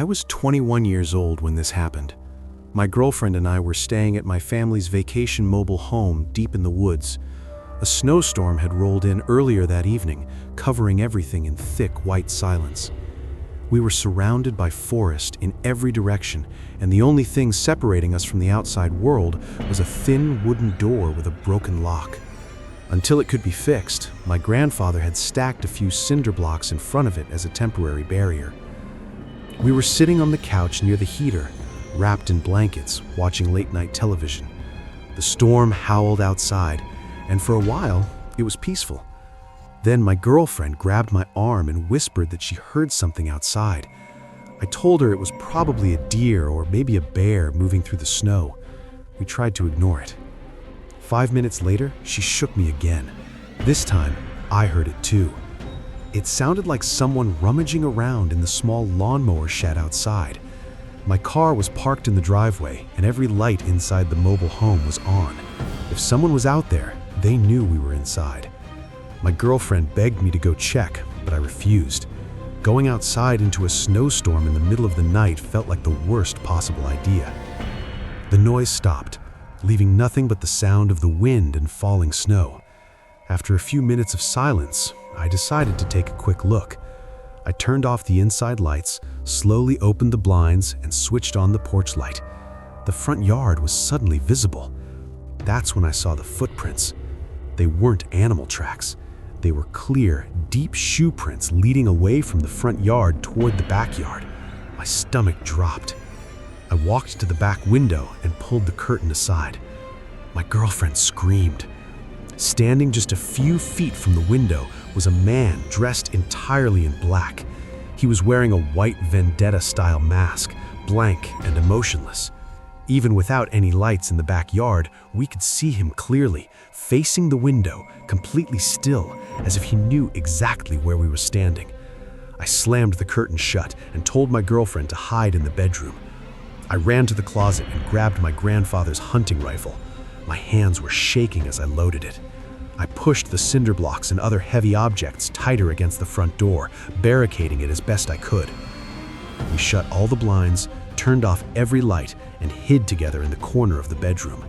I was 21 years old when this happened. My girlfriend and I were staying at my family's vacation mobile home deep in the woods. A snowstorm had rolled in earlier that evening, covering everything in thick white silence. We were surrounded by forest in every direction, and the only thing separating us from the outside world was a thin wooden door with a broken lock. Until it could be fixed, my grandfather had stacked a few cinder blocks in front of it as a temporary barrier. We were sitting on the couch near the heater, wrapped in blankets, watching late-night television. The storm howled outside, and for a while, it was peaceful. Then my girlfriend grabbed my arm and whispered that she heard something outside. I told her it was probably a deer or maybe a bear moving through the snow. We tried to ignore it. 5 minutes later, she shook me again. This time, I heard it too. It sounded like someone rummaging around in the small lawnmower shed outside. My car was parked in the driveway, and every light inside the mobile home was on. If someone was out there, they knew we were inside. My girlfriend begged me to go check, but I refused. Going outside into a snowstorm in the middle of the night felt like the worst possible idea. The noise stopped, leaving nothing but the sound of the wind and falling snow. After a few minutes of silence, I decided to take a quick look. I turned off the inside lights, slowly opened the blinds, and switched on the porch light. The front yard was suddenly visible. That's when I saw the footprints. They weren't animal tracks. They were clear, deep shoe prints leading away from the front yard toward the backyard. My stomach dropped. I walked to the back window and pulled the curtain aside. My girlfriend screamed. Standing just a few feet from the window was a man dressed entirely in black. He was wearing a white vendetta-style mask, blank and emotionless. Even without any lights in the backyard, we could see him clearly, facing the window, completely still, as if he knew exactly where we were standing. I slammed the curtain shut and told my girlfriend to hide in the bedroom. I ran to the closet and grabbed my grandfather's hunting rifle. My hands were shaking as I loaded it. I pushed the cinder blocks and other heavy objects tighter against the front door, barricading it as best I could. We shut all the blinds, turned off every light, and hid together in the corner of the bedroom.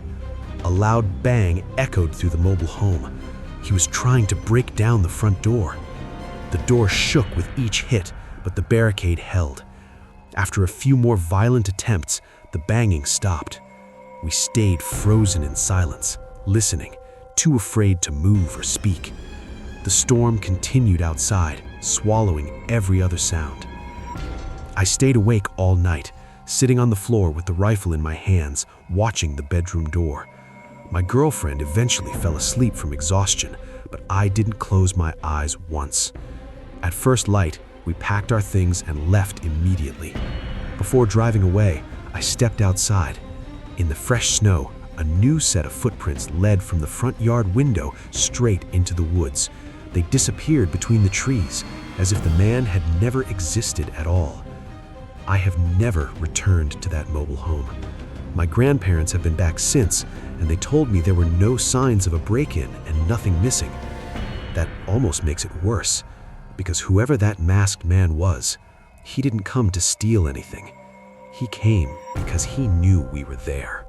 A loud bang echoed through the mobile home. He was trying to break down the front door. The door shook with each hit, but the barricade held. After a few more violent attempts, the banging stopped. We stayed frozen in silence, listening, too afraid to move or speak. The storm continued outside, swallowing every other sound. I stayed awake all night, sitting on the floor with the rifle in my hands, watching the bedroom door. My girlfriend eventually fell asleep from exhaustion, but I didn't close my eyes once. At first light, we packed our things and left immediately. Before driving away, I stepped outside. In the fresh snow, a new set of footprints led from the front yard window straight into the woods. They disappeared between the trees, as if the man had never existed at all. I have never returned to that mobile home. My grandparents have been back since, and they told me there were no signs of a break-in and nothing missing. That almost makes it worse, because whoever that masked man was, he didn't come to steal anything. He came because he knew we were there.